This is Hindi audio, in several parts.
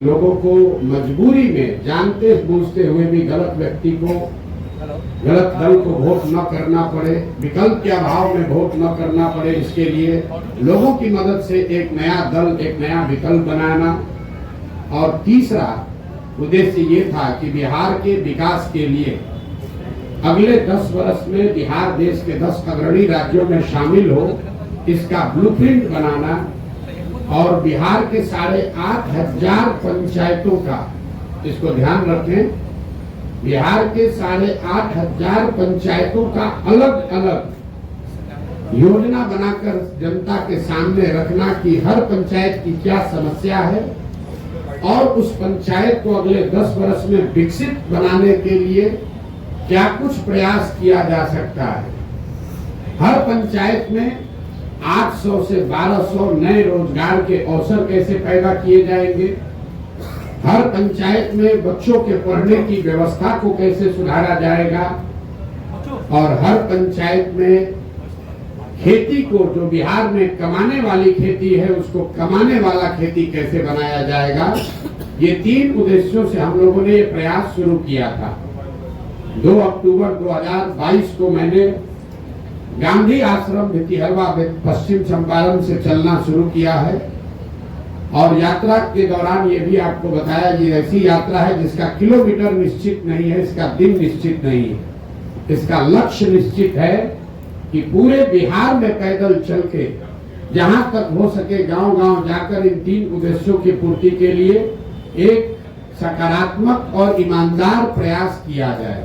लोगों को मजबूरी में जानते बूझते हुए भी गलत व्यक्ति को, गलत दल को वोट न करना पड़े, विकल्प के अभाव में वोट न करना पड़े, इसके लिए लोगों की मदद से एक नया दल, एक नया विकल्प बनाना। और तीसरा उद्देश्य ये था कि बिहार के विकास के लिए अगले 10 वर्ष में बिहार देश के 10 अग्रणी राज्यों में शामिल हो, इसका ब्लूप्रिंट बनाना। और बिहार के 8,500 पंचायतों का, इसको ध्यान रखें, बिहार के 8,500 पंचायतों का अलग अलग योजना बनाकर जनता के सामने रखना कि हर पंचायत की क्या समस्या है और उस पंचायत को अगले 10 वर्ष में विकसित बनाने के लिए क्या कुछ प्रयास किया जा सकता है। हर पंचायत में 800 से 1200 नए रोजगार के अवसर कैसे पैदा किए जाएंगे, हर पंचायत में बच्चों के पढ़ने की व्यवस्था को कैसे सुधारा जाएगा और हर पंचायत में खेती को, जो बिहार में कमाने वाली खेती है, उसको कमाने वाला खेती कैसे बनाया जाएगा। ये 3 उद्देश्यों से हम लोगों ने ये प्रयास शुरू किया था। 2 अक्टूबर 2022 को मैंने गांधी आश्रम भितिहरवा पश्चिम चंपारण से चलना शुरू किया है और यात्रा के दौरान ये भी आपको बताया, ये ऐसी यात्रा है जिसका किलोमीटर निश्चित नहीं है, इसका दिन निश्चित नहीं है, इसका लक्ष्य निश्चित है कि पूरे बिहार में पैदल चल के जहां तक हो सके गांव-गांव जाकर इन 3 उद्देश्यों की पूर्ति के लिए एक सकारात्मक और ईमानदार प्रयास किया जाए।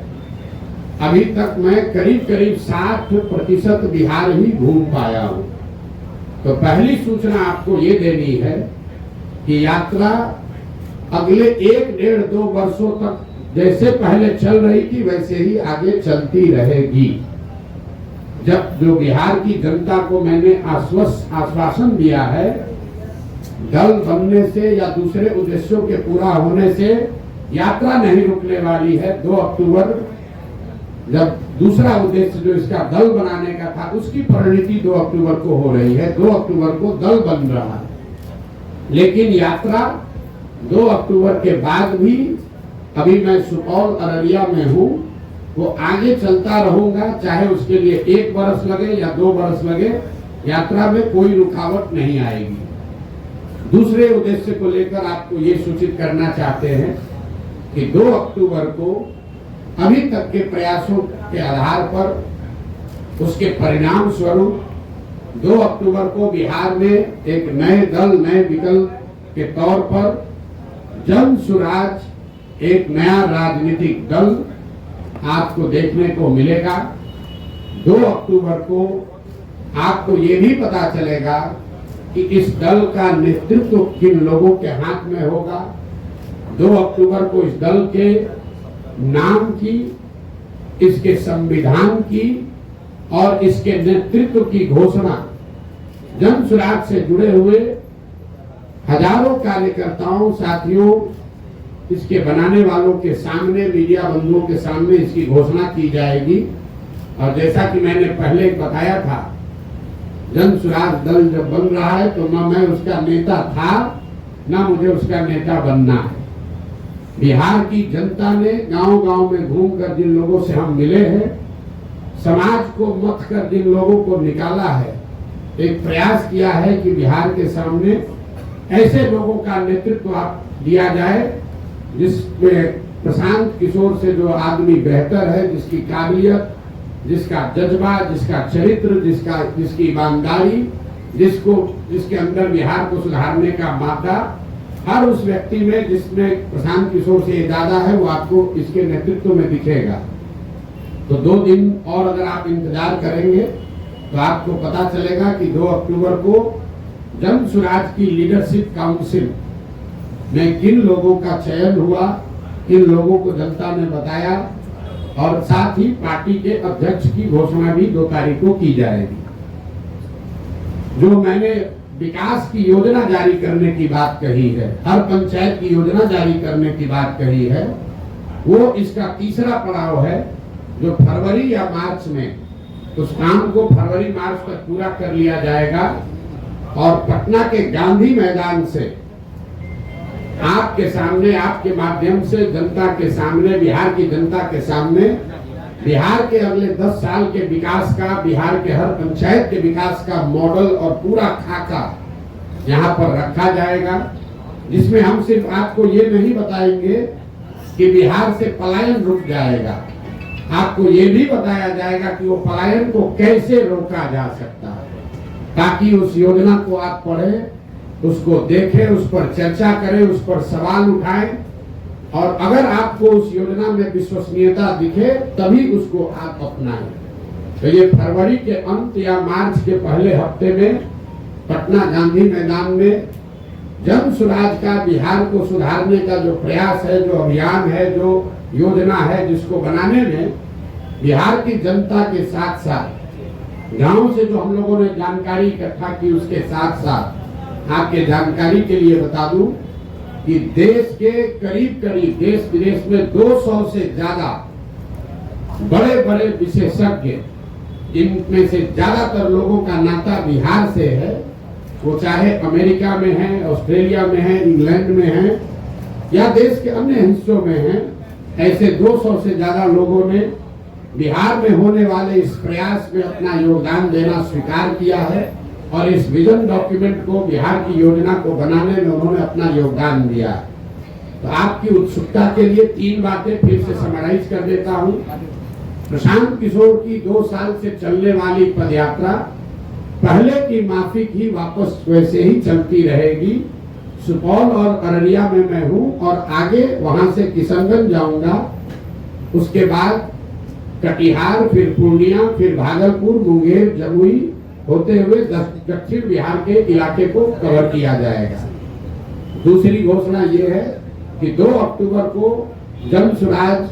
अभी तक मैं करीब 60% बिहार ही घूम पाया हूँ। तो पहली सूचना आपको ये देनी है कि यात्रा अगले 1-1.5-2 वर्षों तक जैसे पहले चल रही थी वैसे ही आगे चलती रहेगी। जब जो बिहार की जनता को मैंने आश्वासन दिया है, दल बनने से या दूसरे उद्देश्यों के पूरा होने से यात्रा नहीं रुकने वाली है। 2 अक्टूबर जब दूसरा उद्देश्य जो इसका दल बनाने का था, उसकी परिणति 2 अक्टूबर को हो रही है। 2 अक्टूबर को दल बन रहा है, लेकिन यात्रा 2 अक्टूबर के बाद भी, अभी मैं सुपौल अररिया में हूँ, वो आगे चलता रहूंगा, चाहे उसके लिए 1 वर्ष लगे या 2 वर्ष लगे, यात्रा में कोई रुकावट नहीं आएगी। दूसरे उद्देश्य को लेकर आपको ये सूचित करना चाहते हैं कि 2 अक्टूबर को अभी तक के प्रयासों के आधार पर, उसके परिणाम स्वरूप 2 अक्टूबर को बिहार में एक नए दल, नए विकल्प के तौर पर जन सुराज, एक नया राजनीतिक दल आपको देखने को मिलेगा। 2 अक्टूबर को आपको ये भी पता चलेगा कि इस दल का नेतृत्व किन लोगों के हाथ में होगा। 2 अक्टूबर को इस दल के नाम की, इसके संविधान की और इसके नेतृत्व की घोषणा जन सुराज से जुड़े हुए हजारों कार्यकर्ताओं, साथियों, इसके बनाने वालों के सामने, मीडिया बंधुओं के सामने इसकी घोषणा की जाएगी। और जैसा कि मैंने पहले बताया था, जन सुराज दल जब बन रहा है तो न मैं उसका नेता था, न मुझे उसका नेता बनना है। बिहार की जनता ने गांव-गांव में घूमकर जिन लोगों से हम मिले हैं, समाज को मत कर जिन लोगों को निकाला है, एक प्रयास किया है कि बिहार के सामने ऐसे लोगों का नेतृत्व दिया जाए जिसमें प्रशांत किशोर से जो आदमी बेहतर है, जिसकी काबिलियत, जिसका जज्बा, जिसका चरित्र, जिसकी ईमानदारी, जिसके अंदर बिहार को सुधारने का मादा हर उस व्यक्ति में जिसमें प्रशांत किशोर से ज्यादा है, वो आपको इसके नेतृत्व में दिखेगा। तो 2 दिन और अगर आप इंतजार करेंगे तो आपको पता चलेगा कि 2 अक्टूबर को जन सुराज की लीडरशिप काउंसिल में किन लोगों का चयन हुआ, किन लोगों को जनता ने बताया, और साथ ही पार्टी के अध्यक्ष की घोषणा भी 2 तारीख को की जाएगी। जो मैंने विकास की योजना जारी करने की बात कही है, हर पंचायत की योजना जारी करने की बात कही है, वो इसका तीसरा पड़ाव है, जो फरवरी या मार्च में, उस काम को फरवरी-मार्च तक पूरा कर लिया जाएगा और पटना के गांधी मैदान से आपके सामने, आपके माध्यम से जनता के सामने, बिहार की जनता के सामने बिहार के अगले 10 साल के विकास का, बिहार के हर पंचायत के विकास का मॉडल और पूरा खाका यहाँ पर रखा जाएगा, जिसमें हम सिर्फ आपको ये नहीं बताएंगे कि बिहार से पलायन रुक जाएगा, आपको ये भी बताया जाएगा कि वो पलायन को कैसे रोका जा सकता है, ताकि उस योजना को आप पढ़ें, उसको देखें, उस पर चर्चा करें, उस पर सवाल उठाएं, और अगर आपको उस योजना में विश्वसनीयता दिखे तभी उसको आप अपनाएं। तो ये फरवरी के अंत या मार्च के पहले हफ्ते में पटना गांधी मैदान में जन स्वराज का, बिहार को सुधारने का जो प्रयास है, जो अभियान है, जो योजना है, जिसको बनाने में बिहार की जनता के साथ साथ गांव से जो हम लोगों ने जानकारी इकट्ठा की, उसके साथ साथ आपके जानकारी के लिए बता दूं कि देश के करीब देश विदेश में 200 से ज्यादा बड़े बड़े विशेषज्ञ, जिनमें से ज्यादातर लोगों का नाता बिहार से है, वो चाहे अमेरिका में है, ऑस्ट्रेलिया में है, इंग्लैंड में है या देश के अन्य हिस्सों में है, ऐसे 200 से ज्यादा लोगों ने बिहार में होने वाले इस प्रयास में अपना योगदान देना स्वीकार किया है और इस विजन डॉक्यूमेंट को, बिहार की योजना को बनाने में उन्होंने अपना योगदान दिया। तो आपकी उत्सुकता के लिए 3 बातें फिर से समराइज कर देता हूं। प्रशांत किशोर की 2 साल से चलने वाली पदयात्रा पहले की माफिक ही वापस वैसे ही चलती रहेगी। सुपौल और अररिया में मैं हूं और आगे वहां से किशनगंज जाऊंगा, उसके बाद कटिहार, फिर पूर्णिया, फिर भागलपुर, मुंगेर, जमुई होते हुए दक्षिण बिहार के इलाके को कवर किया जाएगा। दूसरी घोषणा ये है कि 2 अक्टूबर को जन स्वराज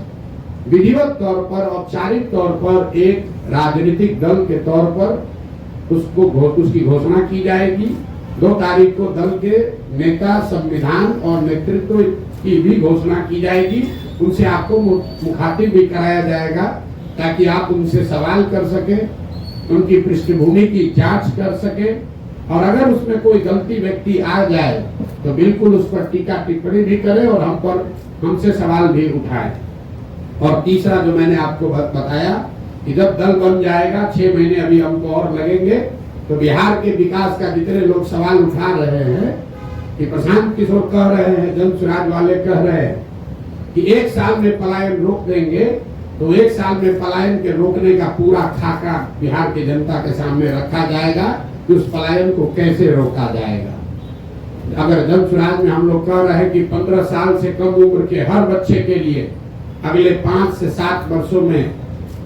विधिवत तौर पर, औपचारिक तौर पर एक राजनीतिक दल के तौर पर उसकी घोषणा की जाएगी। 2 तारीख को दल के नेता, संविधान और नेतृत्व की भी घोषणा की जाएगी। उनसे आपको मुखातिब भी कराया जाएगा ताकि आप उनसे सवाल कर सकें, उनकी पृष्ठभूमि की जांच कर सकें और अगर उसमें कोई गलती व्यक्ति आ जाए तो बिल्कुल उस पर टीका टिप्पणी भी करें और हमसे सवाल भी उठाएं। और तीसरा जो मैंने आपको बताया कि जब दल बन जाएगा, 6 महीने अभी हमको और लगेंगे, तो बिहार के विकास का जितने लोग सवाल उठा रहे हैं कि प्रशांत किशोर कह रहे हैं, जन स्वराज वाले कह रहे हैं कि 1 साल में पलायन रोक देंगे, तो 1 साल में पलायन के रोकने का पूरा खाका बिहार की जनता के सामने रखा जाएगा कि उस पलायन को कैसे रोका जाएगा। अगर जन स्वराज में हम लोग कह रहे हैं कि 15 साल से कम उम्र के हर बच्चे के लिए अगले 5 से 7 वर्षों में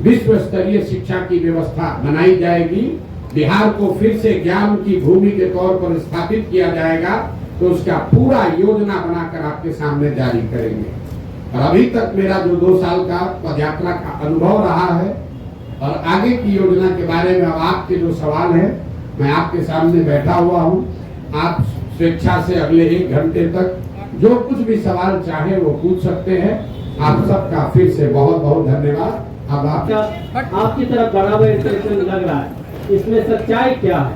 विश्व स्तरीय शिक्षा की व्यवस्था बनाई जाएगी, बिहार को फिर से ज्ञान की भूमि के तौर पर स्थापित किया जाएगा, तो उसका पूरा योजना बनाकर आपके सामने जारी करेंगे। और अभी तक मेरा जो 2 साल का पदयात्रा का अनुभव रहा है और आगे की योजना के बारे में अब आपके जो सवाल है, मैं आपके सामने बैठा हुआ हूँ। आप स्वेच्छा से अगले 1 घंटे तक जो कुछ भी सवाल चाहे वो पूछ सकते हैं। आप सबका फिर से बहुत बहुत धन्यवाद। अब आपकी तरफ बड़ा हुआ इंप्रेशन लग रहा है, इसमें सच्चाई क्या है?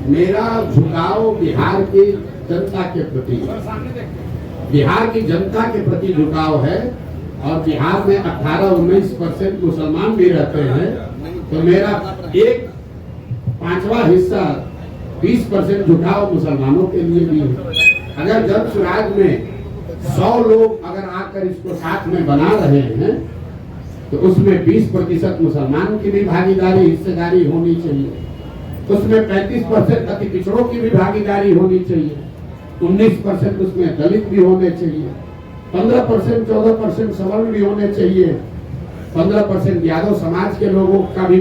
मेरा झुकाव बिहार की जनता के प्रति, बिहार की जनता के प्रति झुकाव है और बिहार में 18-19% मुसलमान भी रहते हैं, तो मेरा 1/5वां हिस्सा 20% झुकाव मुसलमानों के लिए भी है। अगर जन स्वराज में 100 लोग अगर आकर इसको साथ में बना रहे हैं तो उसमें 20% मुसलमान की भी भागीदारी, हिस्सेदारी होनी चाहिए। उसमें 35% अति पिछड़ों की भी भागीदारी होनी चाहिए। 19% उसमें दलित भी होने चाहिए। 15%, 14% सवर्ण भी होने चाहिए। 15% यादव समाज के लोगों का भी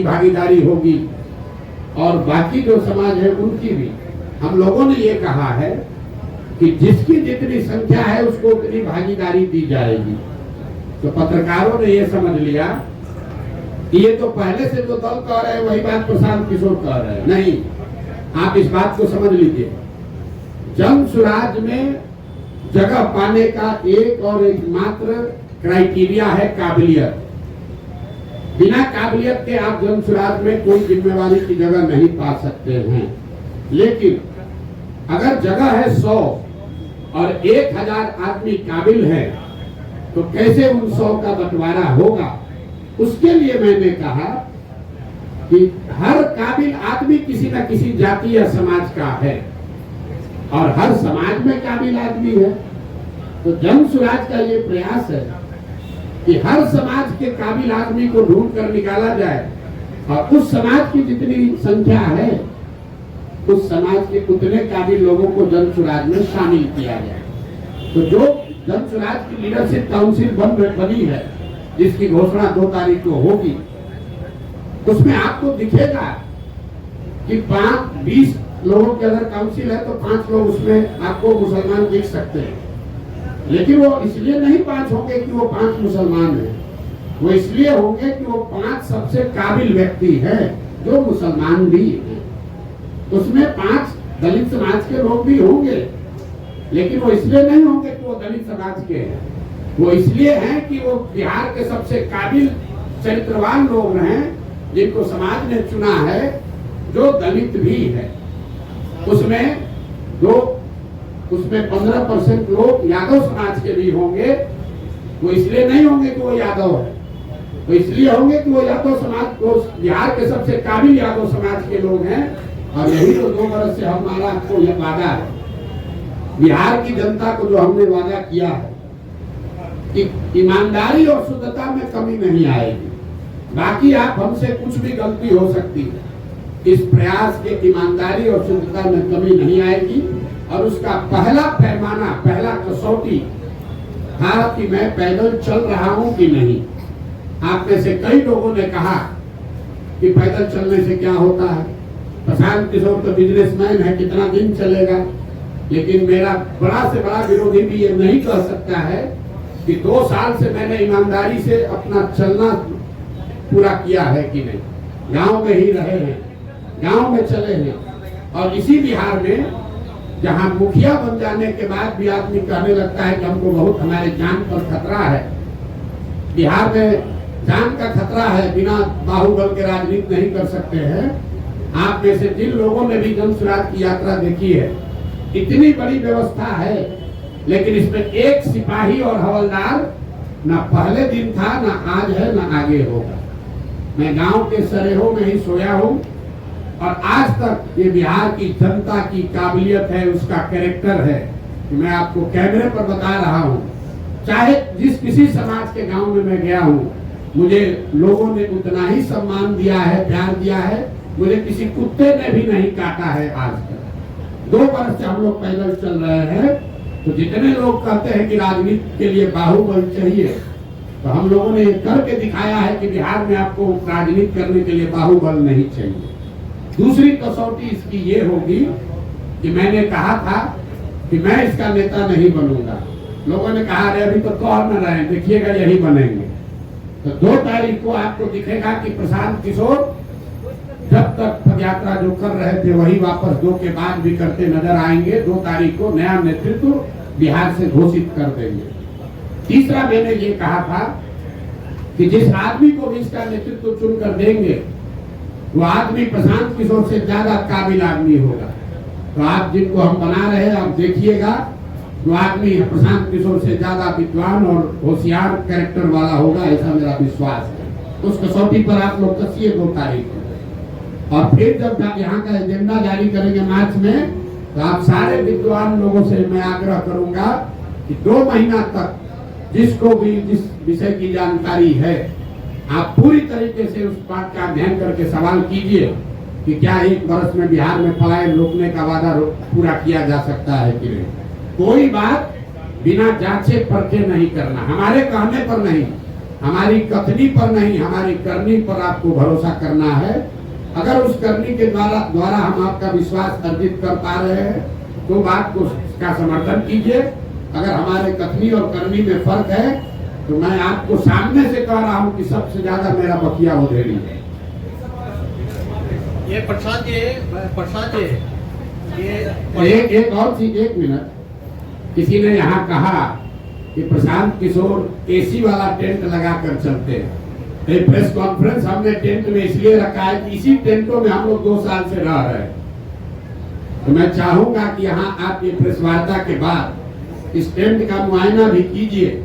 भागीदारी होगी और बाकी जो समाज है उनकी भी। हम लोगों ने ये कहा है कि जिसकी जितनी संख्या है उसको उतनी भागीदारी दी जाएगी। तो पत्रकारों ने ये समझ लिया कि ये तो पहले से जो दल कह रहे हैं वही बात प्रशांत किशोर कह रहे हैं। नहीं, आप इस बात को समझ लीजिए, जन स्वराज में जगह पाने का एक और एकमात्र क्राइटेरिया है काबिलियत। बिना काबिलियत के आप जन स्वराज में कोई जिम्मेवारी की जगह नहीं पा सकते हैं। लेकिन अगर जगह है 100 और 1000 आदमी काबिल है, तो कैसे उन 100 का बंटवारा होगा। उसके लिए मैंने कहा कि हर काबिल आदमी किसी न किसी जाति या समाज का है और हर समाज में काबिल आदमी है। तो जन सुराज का ये प्रयास है कि हर समाज के काबिल आदमी को ढूंढ कर निकाला जाए और उस समाज की जितनी संख्या है उस समाज के उतने काबिल लोगों को जन सुराज में शामिल किया जाए। तो जो जन सुराज की लीडरशिप काउंसिल बनी है, जिसकी घोषणा 2 तारीख को होगी, उसमें आपको दिखेगा कि 20 लोगों की अगर काउंसिल है तो 5 लोग उसमें आपको मुसलमान दिख सकते हैं। लेकिन वो इसलिए नहीं 5 होंगे कि वो 5 मुसलमान हैं, वो इसलिए होंगे कि वो 5 सबसे काबिल व्यक्ति हैं जो मुसलमान भी हैं। उसमें 5 दलित समाज के लोग भी होंगे, लेकिन वो इसलिए नहीं होंगे कि वो दलित समाज के हैं, वो इसलिए हैं कि वो बिहार के सबसे काबिल चरित्रवान लोग हैं जिनको समाज ने चुना है, जो दलित भी है। उसमें 15% लोग यादव समाज के भी होंगे। वो इसलिए नहीं होंगे कि वो यादव है, वो इसलिए होंगे कि वो यादव समाज को बिहार के सबसे काबिल यादव समाज के लोग हैं। और यही तो 2 बरस से हमारा आपको यह वादा है, बिहार की जनता को जो हमने वादा किया है कि ईमानदारी और शुद्धता में कमी नहीं आएगी। बाकी आप हमसे कुछ भी गलती हो सकती है, इस प्रयास के ईमानदारी और शुद्धता में कमी नहीं आएगी। और उसका पहला पैमाना, पहला कसौटी था कि मैं पैदल चल रहा हूं कि नहीं। आप में से कई लोगों ने कहा कि पैदल चलने से क्या होता है, प्रशांत किशोर तो बिजनेसमैन है, कितना दिन चलेगा। लेकिन मेरा बड़ा से बड़ा विरोधी भी ये नहीं कह सकता है कि 2 साल से मैंने ईमानदारी से अपना चलना पूरा किया है कि नहीं। गांव में ही रहे हैं, गांव में चले हैं। और इसी बिहार में जहां मुखिया बन जाने के बाद भी आदमी कहने लगता है कि हमको बहुत हमारे जान पर खतरा है, बिहार में जान का खतरा है, बिना बाहुबल के राजनीति नहीं कर सकते हैं। आप में से जिन लोगों ने भी जन सुराज की यात्रा देखी है, इतनी बड़ी व्यवस्था है, लेकिन इसमें एक सिपाही और हवलदार ना पहले दिन था, ना आज है, ना आगे होगा। मैं गांव के सरेहों में ही सोया हूं और आज तक ये बिहार की जनता की काबिलियत है, उसका कैरेक्टर है कि मैं आपको कैमरे पर बता रहा हूं। चाहे जिस किसी समाज के गांव में मैं गया हूं, मुझे लोगों ने उतना ही सम्मान दिया है, प्यार दिया है। मुझे किसी कुत्ते ने भी नहीं काटा है आज तक। 2 वर्ष से हम लोग पैदल चल रहे हैं। तो जितने लोग कहते हैं कि राजनीति के लिए बाहुबल चाहिए, तो हम लोगों ने करके दिखाया है कि बिहार में आपको राजनीति करने के लिए बाहुबल नहीं चाहिए। दूसरी कसौटी इसकी ये होगी कि मैंने कहा था कि मैं इसका नेता नहीं बनूंगा। लोगों ने कहा अरे अभी तो कह न रहे, देखिएगा यही बनेंगे। तो 2 तारीख को आपको दिखेगा कि प्रशांत किशोर जब तक पदयात्रा जो कर रहे थे वही वापस 2 के बाद भी करते नजर आएंगे। 2 तारीख को नया नेतृत्व बिहार से घोषित कर देंगे। तीसरा मैंने ये कहा था कि जिस आदमी को भी इसका नेतृत्व चुनकर देंगे, वो आदमी प्रशांत किशोर से ज्यादा काबिल आदमी होगा। तो आप जिनको हम बना रहे हैं, आप देखिएगा, वो आदमी प्रशांत किशोर से ज्यादा विद्वान और होशियार कैरेक्टर वाला होगा, ऐसा मेरा विश्वास है। उस कसौटी पर आप लोग कसिए 2 तारीख को। और फिर जब यहाँ का एजेंडा जारी करेंगे मार्च में, तो आप सारे विद्वान लोगों से मैं आग्रह करूंगा कि 2 महीना तक जिसको भी जिस विषय की जानकारी है, आप पूरी तरीके से उस बात का अध्ययन करके सवाल कीजिए कि क्या 1 वर्ष में बिहार में पलायन रोकने का वादा पूरा किया जा सकता है कि नहीं। कोई बात बिना जांचे परखे नहीं करना, हमारे कहने पर नहीं, हमारी कथनी पर नहीं, हमारी करनी पर आपको भरोसा करना है। अगर उस करनी के द्वारा हम आपका विश्वास अर्जित कर पा रहे हैं तो बात को का समर्थन कीजिए। अगर हमारे कथनी और करनी में फर्क है तो मैं आपको सामने से कह रहा हूं कि सबसे ज्यादा मेरा बकिया उधेड़ी है। ये प्रसाद जी एक और चीज, 1 मिनट। किसी ने यहाँ कहा कि प्रशांत किशोर एसी वाला टेंट लगाकर चलते हैं। ये प्रेस कॉन्फ्रेंस हमने टेंट में इसलिए रखा है कि इसी टेंटों में हम लोग 2 साल से रह रहे हैं। तो मैं चाहूंगा कि यहाँ आप ये प्रेस वार्ता के बाद इस टेंट का मुआयना भी कीजिए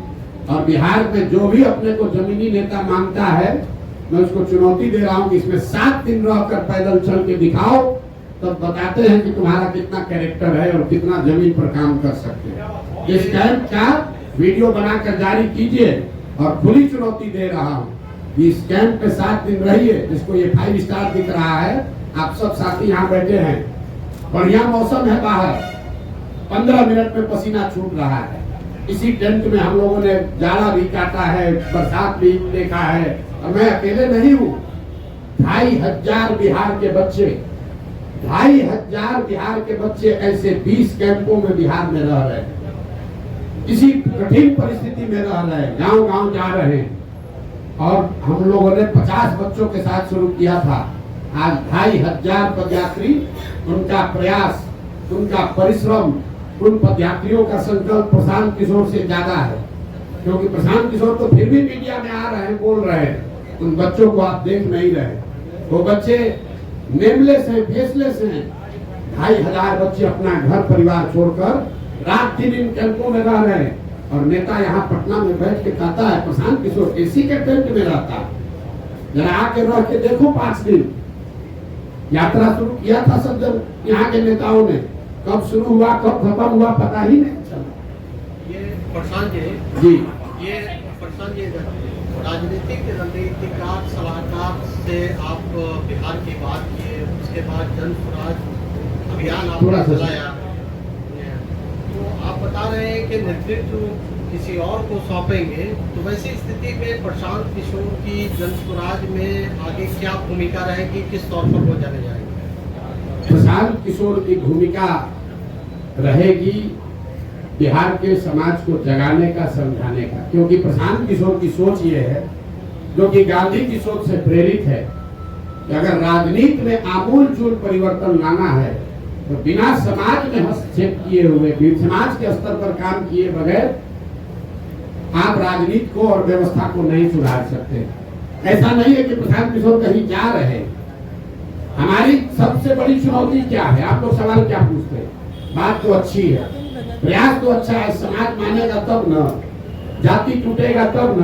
और बिहार में जो भी अपने को जमीनी नेता मांगता है, मैं उसको चुनौती दे रहा हूं कि इसमें 7 दिन रहकर पैदल चल के दिखाओ, तब बताते हैं कि तुम्हारा कितना कैरेक्टर है और कितना जमीन पर काम कर सकते हैं। इस कैंप का वीडियो बनाकर जारी कीजिए और खुली चुनौती दे रहा हूं। इस कैंप पे 7 दिन रहिए, जिसको ये 5 स्टार दिख रहा है। आप सब साथी यहाँ बैठे हैं, बढ़िया मौसम है बाहर, 15 मिनट में पसीना छूट रहा है। इसी टेंट में हम लोगों ने जाड़ा भी काटा है, बरसात भी देखा है, और मैं अकेले नहीं हूँ। 2500 बिहार के बच्चे, 2500 बिहार के बच्चे ऐसे 20 कैंपों में बिहार में रह रहे हैं, इसी कठिन परिस्थिति में रह रहे हैं, गांव गांव जा रहे हैं। और हम लोगों ने 50 बच्चों के साथ शुरू किया था। आज 2500 पदयात्री, उनका प्रयास, उनका परिश्रम, उन पदयात्रियों का संकल्प प्रशांत किशोर से ज्यादा है, क्योंकि प्रशांत किशोर तो फिर भी मीडिया में आ रहे हैं, बोल रहे हैं, उन बच्चों को आप देख नहीं रहे। वो बच्चे नेमलेस हैं, फेसलेस हैं। 2500 बच्चे अपना घर परिवार छोड़कर रात दिन इन कैंपों में रह रहे हैं। और नेता यहाँ पटना में बैठ के कहता है प्रशांत किशोर एसी के टेंट में रहता है, जरा आके रह के देखो। 5 दिन यात्रा शुरू किया था सब जब यहाँ के नेताओं ने, कब शुरू हुआ कब खत्म हुआ पता ही नहीं चला। ये प्रशांत जी, ये प्रशांत जी राजनीतिक रणनीतिकार सलाहकार से आप बिहार की बात किए, उसके बाद जन स्वराज अभियान आपने चलाया, तो आप बता रहे हैं कि नेतृत्व किसी और को सौंपेंगे, तो वैसी स्थिति में प्रशांत किशोर की जन स्वराज में आगे क्या भूमिका रहेगी, किस तौर पर वो जाने जाएंगे? प्रशांत किशोर की भूमिका रहेगी बिहार के समाज को जगाने का, समझाने का, क्योंकि प्रशांत किशोर की सोच ये है, जो कि गांधी की सोच से प्रेरित है, कि अगर राजनीति में आमूल-चूल परिवर्तन लाना है तो बिना समाज में हस्तक्षेप किए हुए, समाज के स्तर पर काम किए बगैर आप राजनीति को और व्यवस्था को नहीं सुधार सकते। ऐसा नहीं है कि प्रशांत किशोर कहीं जा रहे हैं। हमारी सबसे बड़ी चुनौती क्या है? आप लोग सवाल क्या पूछते हैं? बात तो अच्छी है, प्रयास तो अच्छा है, समाज मानेगा तब न, जाति टूटेगा तब न।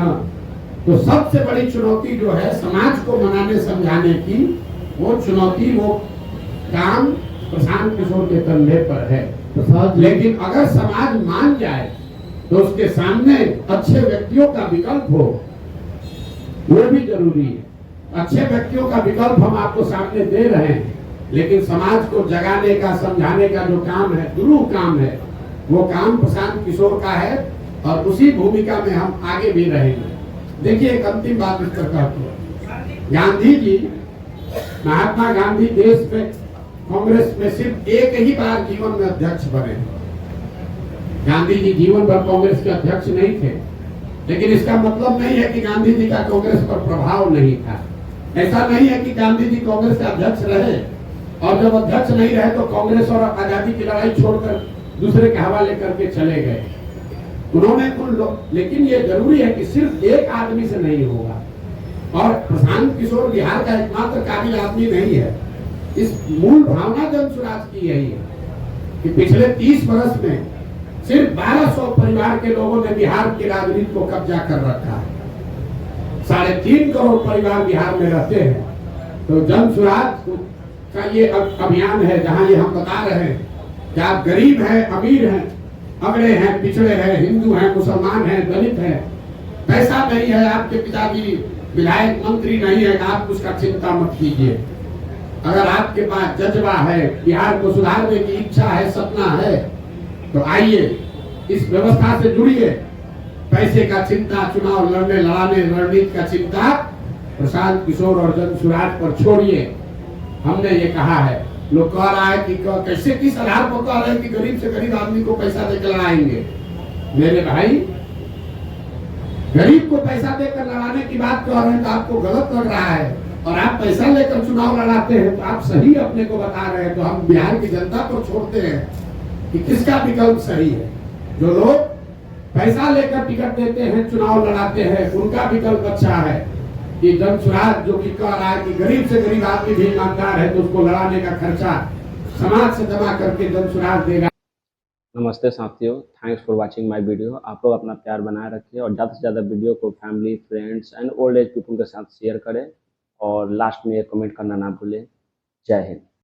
तो सबसे बड़ी चुनौती जो है समाज को मनाने समझाने की, वो चुनौती, वो काम प्रशांत किशोर के कंधे पर है। लेकिन अगर समाज मान जाए तो उसके सामने अच्छे व्यक्तियों का विकल्प हो, वो भी जरूरी है। अच्छे व्यक्तियों का विकल्प हम आपको सामने दे रहे हैं, लेकिन समाज को जगाने का, समझाने का जो काम है, दुरूह काम है, वो काम प्रशांत किशोर का है और उसी भूमिका में हम आगे भी रहेंगे। देखिए, एक अंतिम बात इस पर कहती है, गांधी जी, महात्मा गांधी देश में कांग्रेस में सिर्फ एक ही बार जीवन में अध्यक्ष बने। गांधी जी जीवन भर कांग्रेस के अध्यक्ष नहीं थे, लेकिन इसका मतलब नहीं है कि गांधी जी का कांग्रेस पर प्रभाव नहीं था। ऐसा नहीं है कि गांधी जी कांग्रेस के अध्यक्ष रहे और जब अध्यक्ष नहीं रहे तो कांग्रेस और आजादी की लड़ाई छोड़कर दूसरे के हवाले करके चले गए। उन्होंने लेकिन ये जरूरी है कि सिर्फ एक आदमी से नहीं होगा। और प्रशांत किशोर बिहार का एकमात्र काबिल आदमी नहीं है। इस मूल भावना जन स्वराज की यही है कि पिछले 30 वर्ष में सिर्फ 1200 परिवार के लोगों ने बिहार की राजनीति को कब्जा कर रखा है। 3.5 करोड़ परिवार बिहार में रहते हैं। तो जन स्वराज का ये अभियान है, जहां ये हम बता रहे हैं कि आप गरीब हैं, अमीर हैं, अगड़े हैं, पिछड़े हैं, हिंदू हैं, मुसलमान हैं, दलित हैं, पैसा नहीं है, आपके पिताजी विधायक मंत्री नहीं है, आप उसका चिंता मत कीजिए। अगर आपके पास जज्बा है, बिहार को सुधारने की इच्छा है, सपना है, तो आइए इस व्यवस्था से जुड़िए। पैसे का चिंता, चुनाव लड़ने लड़ाने रणनीति का चिंता प्रशांत किशोर और जन स्वराज पर छोड़िए। हमने ये कहा है, लोग कह रहा है कि कैसे, किस आधार पर कह रहे हैं कि गरीब से गरीब आदमी को पैसा देकर लड़ाएंगे। मेरे भाई, गरीब को पैसा देकर लड़ाने की बात कह रहे हैं तो आपको गलत लग रहा है, और आप पैसा लेकर चुनाव लड़ाते हैं तो आप सही अपने को बता रहे हैं। तो हम बिहार की जनता को छोड़ते हैं कि किसका विकल्प सही है। जो लोग पैसा लेकर टिकट देते हैं, चुनाव लड़ाते हैं, उनका विकल्प अच्छा है कि जन स्वराज, जो कि कह रहा है कि गरीब से गरीब आदमी भी ईमानदार है तो उसको लड़ाने का खर्चा समाज से जमा करके जन स्वराज देगा। नमस्ते साथियों, thanks for watching my video. आप लोग अपना प्यार बनाए रखिए और ज़्यादा से ज़्यादा वीडियो को family, friends and old age people के साथ शेयर करें और लास्ट में एक कमेंट करना ना भूलें। जय हिंद।